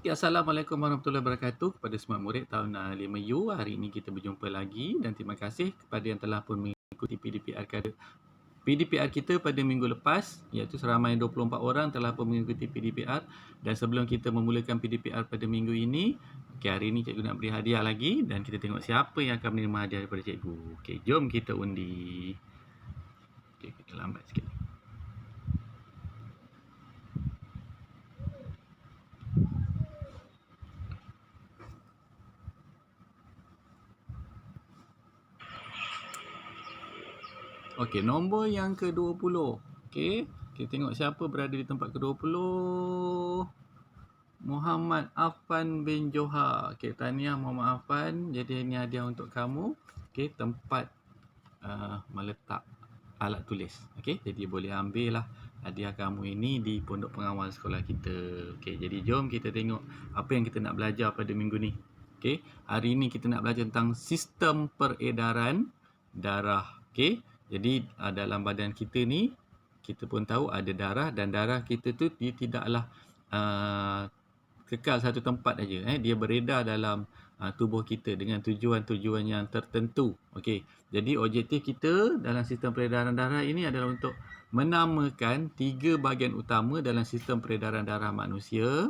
Ya, Assalamualaikum warahmatullahi wabarakatuh kepada semua murid tahun 5U. Hari ini kita berjumpa lagi dan terima kasih kepada yang telah pun mengikuti PDPR kita pada minggu lepas, iaitu seramai 24 orang telah pun mengikuti PDPR. Dan sebelum kita memulakan PDPR pada minggu ini, hari ini cikgu nak beri hadiah lagi dan kita tengok siapa yang akan menerima hadiah daripada cikgu. Jom kita undi. Kita lambat sikit. Nombor yang ke-20. Kita tengok siapa berada di tempat ke-20. Muhammad Afan bin Johar. Tahniah Muhammad Afan. Jadi ini hadiah untuk kamu. Tempat meletak alat tulis. Jadi boleh ambil lah hadiah kamu ini di pondok pengawal sekolah kita. Jadi jom kita tengok apa yang kita nak belajar pada minggu ni. Hari ini kita nak belajar tentang sistem peredaran darah. Jadi dalam badan kita ni, kita pun tahu ada darah dan darah kita tu dia tidaklah kekal satu tempat aja. Dia beredar dalam tubuh kita dengan tujuan-tujuan yang tertentu. Jadi objektif kita dalam sistem peredaran darah ini adalah untuk menamakan 3 bahagian utama dalam sistem peredaran darah manusia.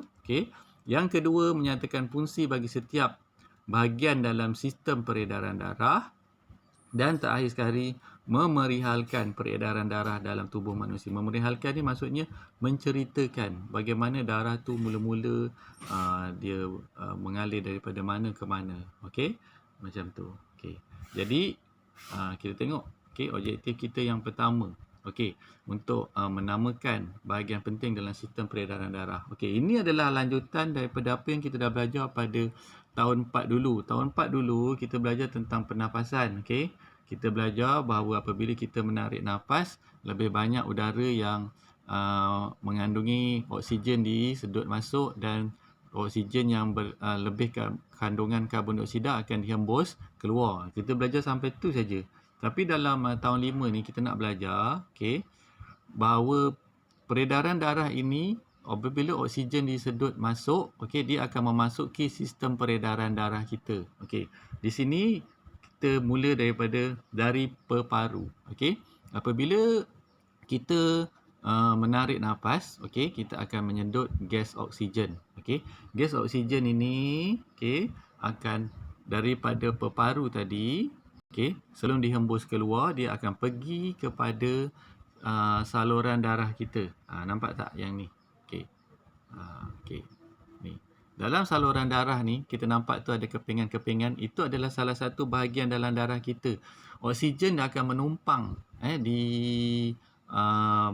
Yang kedua, menyatakan fungsi bagi setiap bahagian dalam sistem peredaran darah. Dan terakhir sekali, memerihalkan peredaran darah dalam tubuh manusia. Memerihalkan ni maksudnya menceritakan bagaimana darah tu mula-mula dia mengalir daripada mana ke mana. Macam tu. Jadi kita tengok objektif kita yang pertama. Untuk menamakan bahagian penting dalam sistem peredaran darah. Ini adalah lanjutan daripada apa yang kita dah belajar pada tahun 4 dulu. Tahun 4 dulu kita belajar tentang pernafasan. Kita belajar bahawa apabila kita menarik nafas, lebih banyak udara yang mengandungi oksigen disedut masuk dan oksigen yang lebih kandungan karbon dioksida akan dihembus keluar. Kita belajar sampai tu saja. Tapi dalam tahun 5 ni kita nak belajar bahawa peredaran darah ini apabila oksigen disedut masuk, dia akan memasuki sistem peredaran darah kita. Di sini kita mula dari peparu. Apabila kita menarik nafas, kita akan menyedut gas oksigen. Gas oksigen ini akan daripada peparu tadi, sebelum dihembus keluar, dia akan pergi kepada saluran darah kita. Nampak tak yang ni? Ni. Dalam saluran darah ni, kita nampak tu ada kepingan-kepingan. Itu adalah salah satu bahagian dalam darah kita. Oksigen akan menumpang di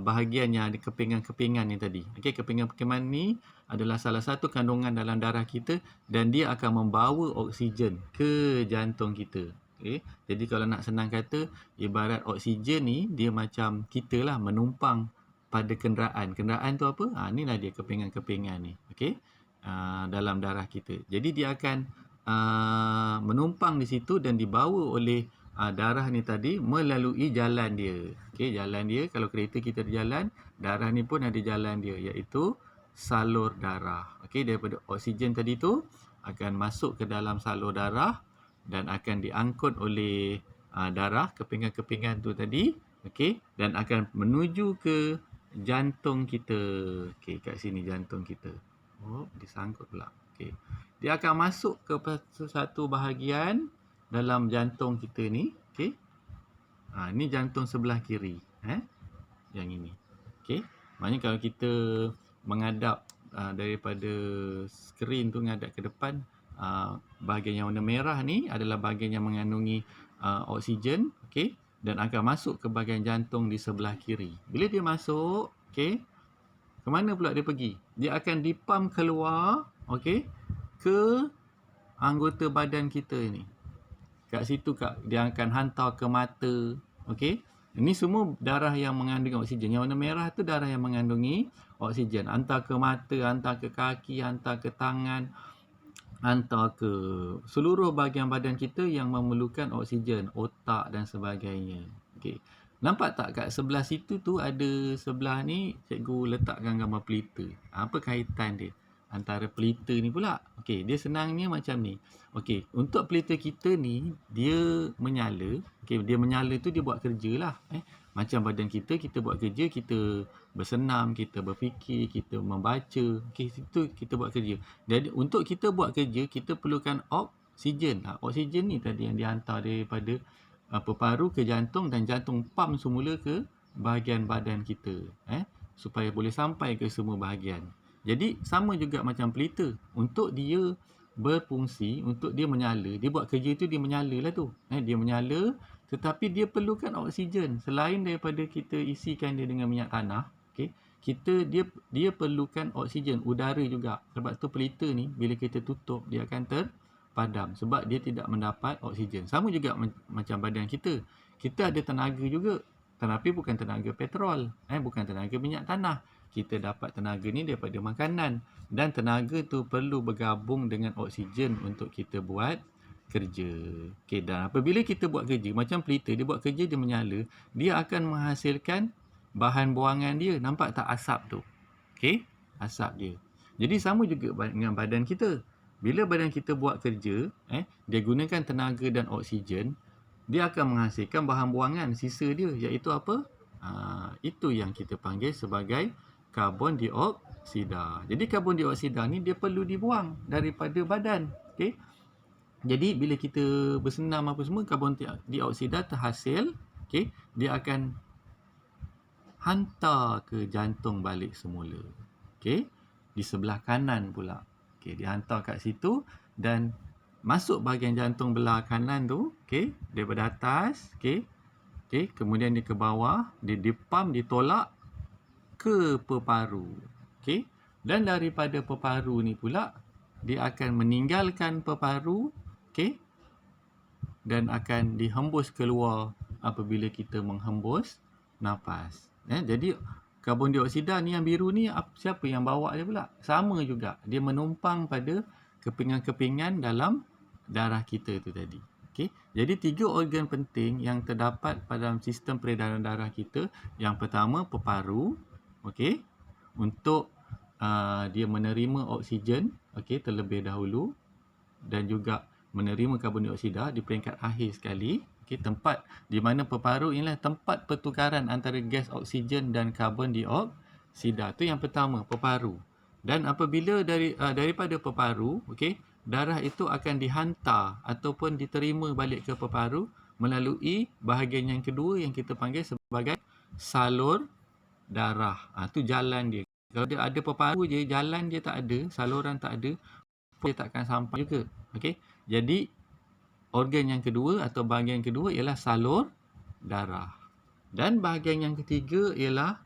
bahagian yang ada kepingan-kepingan ni tadi. Kepingan-kepingan ni adalah salah satu kandungan dalam darah kita dan dia akan membawa oksigen ke jantung kita. Jadi kalau nak senang kata, ibarat oksigen ni dia macam kita lah menumpang pada kenderaan. Kenderaan tu apa? Inilah dia kepingan-kepingan ni. Dalam darah kita. Jadi dia akan menumpang di situ dan dibawa oleh darah ni tadi melalui jalan dia. Jalan dia, kalau kereta kita berjalan, darah ni pun ada jalan dia, iaitu salur darah. Daripada oksigen tadi tu akan masuk ke dalam salur darah dan akan diangkut oleh darah, kepingan-kepingan tu tadi, dan akan menuju ke jantung kita. Kat sini jantung kita. Disangkut pula. Dia akan masuk ke satu bahagian dalam jantung kita ni. Ni jantung sebelah kiri. Yang ini. Maknanya kalau kita menghadap daripada skrin tu menghadap ke depan, bahagian yang warna merah ni adalah bahagian yang mengandungi oksigen, dan akan masuk ke bahagian jantung di sebelah kiri. Bila dia masuk, ke mana pula dia pergi? Dia akan dipam keluar, ke anggota badan kita ni. Kat situ dia akan hantar ke mata, Ini semua darah yang mengandungi oksigen. Yang warna merah tu darah yang mengandungi oksigen. Hantar ke mata, hantar ke kaki, hantar ke tangan, hantar ke seluruh bahagian badan kita yang memerlukan oksigen, otak dan sebagainya. Nampak tak kat sebelah situ tu ada, sebelah ni cikgu letakkan gambar pelita. Apa kaitan dia? antara pelita ni pula. Okey, dia senangnya macam ni. Okey, untuk pelita kita ni, dia menyala. Okey, dia menyala tu dia buat kerja lah. Macam badan kita buat kerja, kita bersenam, kita berfikir, kita membaca. Okey, itu kita buat kerja. Jadi, untuk kita buat kerja, kita perlukan oksigen. Oksigen ni tadi yang dihantar daripada peparu ke jantung dan jantung pump semula ke bahagian badan kita. Supaya boleh sampai ke semua bahagian. Jadi sama juga macam pelita. Untuk dia berfungsi, untuk dia menyala, dia buat kerja tu dia menyala lah tu. Dia menyala tetapi dia perlukan oksigen. Selain daripada kita isikan dia dengan minyak tanah, okey, dia perlukan oksigen, udara juga. Sebab tu pelita ni bila kita tutup dia akan terpadam sebab dia tidak mendapat oksigen. Sama juga macam badan kita. Kita ada tenaga juga. Tetapi bukan tenaga petrol, bukan tenaga minyak tanah. Kita dapat tenaga ni daripada makanan dan tenaga tu perlu bergabung dengan oksigen untuk kita buat kerja. Okey, dan apabila kita buat kerja macam pelita, dia buat kerja dia menyala, dia akan menghasilkan bahan buangan dia. Nampak tak asap tu? Okey, asap dia. Jadi sama juga dengan badan kita. Bila badan kita buat kerja, dia gunakan tenaga dan oksigen, dia akan menghasilkan bahan buangan sisa dia, iaitu apa? Itu yang kita panggil sebagai karbon dioksida. Jadi karbon dioksida ni dia perlu dibuang daripada badan. Okey. Jadi bila kita bersenam apa semua, karbon dioksida terhasil, okey, dia akan hantar ke jantung balik semula. Okey. Di sebelah kanan pula. Okey, dia hantar kat situ dan masuk bahagian jantung belah kanan tu, okey, daripada atas, okey. Okey, kemudian dia ke bawah, dia dipam, ditolak ke peparu. Okey. Dan daripada peparu ni pula dia akan meninggalkan peparu, okey. Dan akan dihembus keluar apabila kita menghembus nafas. Jadi karbon dioksida ni yang biru ni siapa yang bawa dia pula? Sama juga. Dia menumpang pada kepingan-kepingan dalam darah kita tu tadi. Okey. Jadi 3 organ penting yang terdapat pada sistem peredaran darah kita. Yang pertama peparu, okey, untuk dia menerima oksigen, okey, terlebih dahulu dan juga menerima karbon dioksida di peringkat akhir sekali. Okey, tempat di mana peparu ialah tempat pertukaran antara gas oksigen dan karbon dioksida. Itu yang pertama, peparu. Dan apabila daripada peparu, okey, darah itu akan dihantar ataupun diterima balik ke peparu melalui bahagian yang kedua yang kita panggil sebagai salur darah. Itu jalan dia. Kalau dia ada peparu je, jalan dia tak ada, saluran tak ada, dia tak akan sampai juga. Okey. Jadi organ yang kedua atau bahagian kedua ialah salur darah. Dan bahagian yang ketiga ialah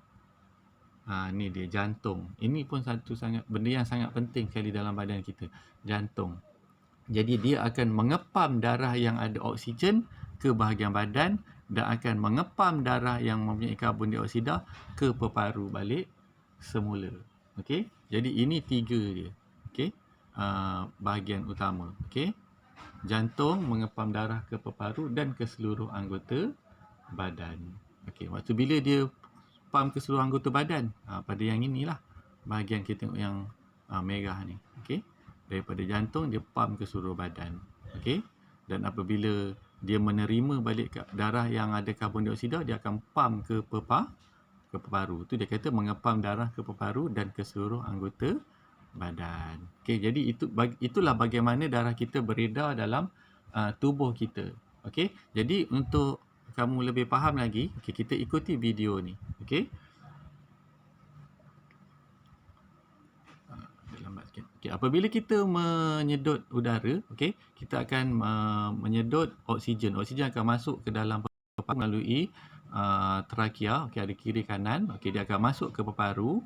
ni dia, jantung. Ini pun benda yang sangat penting sekali dalam badan kita, jantung. Jadi dia akan mengepam darah yang ada oksigen ke bahagian badan dan akan mengepam darah yang mempunyai karbon dioksida ke peparu balik semula. Okey. Jadi ini 3 dia. Okey. Bahagian utama. Okey. Jantung mengepam darah ke peparu dan ke seluruh anggota badan. Okey, waktu bila dia pam ke seluruh anggota badan, pada yang inilah bahagian kita tengok yang merah ni. Okey, daripada jantung dia pam ke seluruh badan. Okey, dan apabila dia menerima balik darah yang ada karbon dioksida, dia akan pam ke peparu. Tu dia kata mengepam darah ke peparu dan ke seluruh anggota badan. Okey, jadi itulah bagaimana darah kita beredar dalam tubuh kita. Okey, jadi untuk kamu lebih faham lagi, kita ikuti video ni. Okey. Lambat sikit. Okey, apabila kita menyedut udara, okey, kita akan menyedut oksigen. Oksigen akan masuk ke dalam peparu melalui trakea, okey, ada kiri kanan. Okey, dia akan masuk ke peparu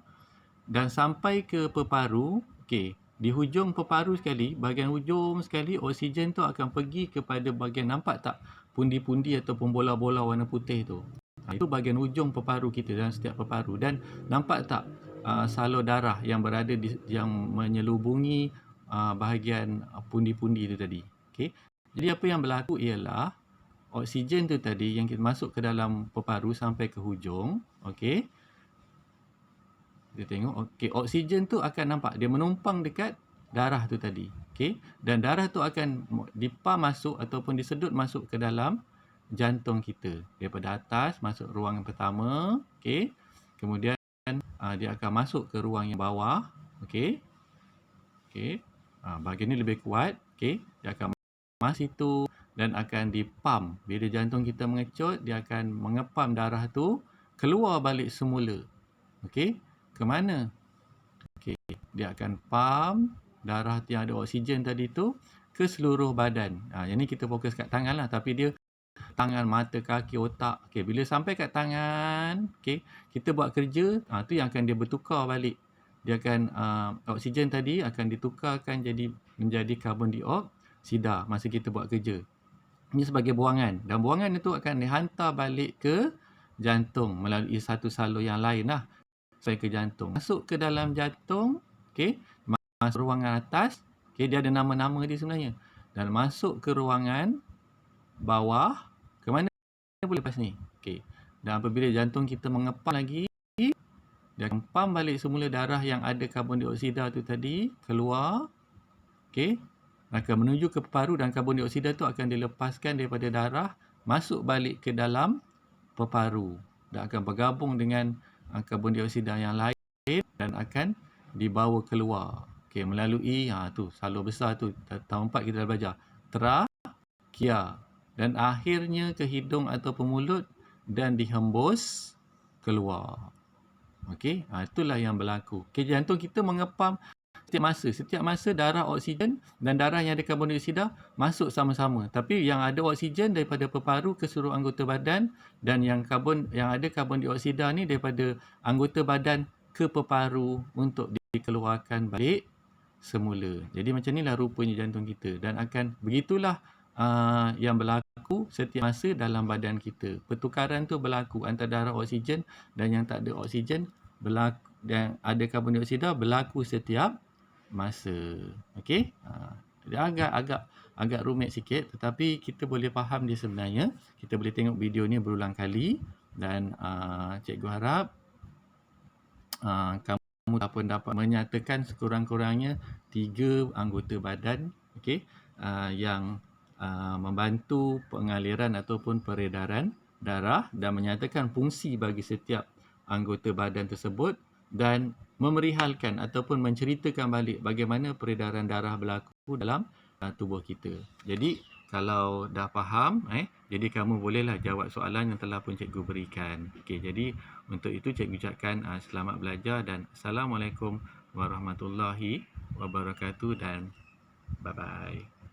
dan sampai ke peparu. Okey, di hujung peparu sekali, bahagian hujung sekali, oksigen tu akan pergi kepada bahagian, nampak tak pundi-pundi ataupun bola-bola warna putih tu. Itu bahagian hujung peparu kita dalam setiap peparu. Dan nampak tak salur darah yang berada yang menyelubungi bahagian pundi-pundi itu tadi. Okey. Jadi apa yang berlaku ialah oksigen tu tadi yang kita masuk ke dalam peparu sampai ke hujung, okey. Kita tengok, okey, oksigen tu akan nampak dia menumpang dekat darah tu tadi. Okey, dan darah tu akan dipam masuk ataupun disedut masuk ke dalam jantung kita. Daripada atas masuk ruang yang pertama, okey. Kemudian dia akan masuk ke ruang yang bawah, okey. Okey. Bahagian ni lebih kuat, okey. Dia akan masuk situ dan akan dipam. Bila jantung kita mengecut, dia akan mengepam darah tu keluar balik semula. Okey. Ke mana? Okey, dia akan pam darah yang ada oksigen tadi tu ke seluruh badan. Yang ni kita fokus kat tangan lah, tapi dia tangan, mata, kaki, otak. Okey, bila sampai kat tangan, okey, kita buat kerja, tu yang akan dia bertukar balik. Dia akan oksigen tadi akan ditukarkan menjadi karbon dioksida masa kita buat kerja. Ini sebagai buangan, dan buangan itu akan dihantar balik ke jantung melalui satu salur yang lain lah. Sampai ke jantung. Masuk ke dalam jantung, okey, masuk ruangan atas, okey, dia ada nama-nama dia sebenarnya. Dan masuk ke ruangan bawah, ke mana boleh lepas ni. Okey. Dan apabila jantung kita mengepam lagi, dia akan pam balik semula darah yang ada karbon dioksida tu tadi keluar. Okey. Akan menuju ke peparu dan karbon dioksida tu akan dilepaskan daripada darah masuk balik ke dalam peparu dan akan bergabung dengan karbon dioksida yang lain dan akan dibawa keluar. Okey, melalui tu salur besar tu, tahun 4 kita dah belajar. Trakea dan akhirnya ke hidung atau mulut dan dihembus keluar. Okey, itulah yang berlaku. Okey, jantung kita mengepam setiap masa darah oksigen dan darah yang ada karbon dioksida masuk sama-sama. Tapi yang ada oksigen daripada peparu ke seluruh anggota badan dan yang ada karbon dioksida ni daripada anggota badan ke peparu untuk dikeluarkan balik semula. Jadi macam inilah rupanya jantung kita dan akan begitulah yang berlaku setiap masa dalam badan kita. Pertukaran tu berlaku antara darah oksigen dan yang tak ada oksigen berlaku dan ada karbon dioksida berlaku setiap masa. Okey? Dia agak rumit sikit tetapi kita boleh faham dia sebenarnya. Kita boleh tengok video ni berulang kali dan cikgu harap kamu dapat menyatakan sekurang-kurangnya 3 anggota badan, okey, yang membantu pengaliran ataupun peredaran darah dan menyatakan fungsi bagi setiap anggota badan tersebut dan memerihalkan ataupun menceritakan balik bagaimana peredaran darah berlaku dalam tubuh kita. Jadi kalau dah faham, jadi kamu bolehlah jawab soalan yang telah pun cikgu berikan. Okey, jadi untuk itu cikgu ucapkan selamat belajar dan Assalamualaikum warahmatullahi wabarakatuh dan bye-bye.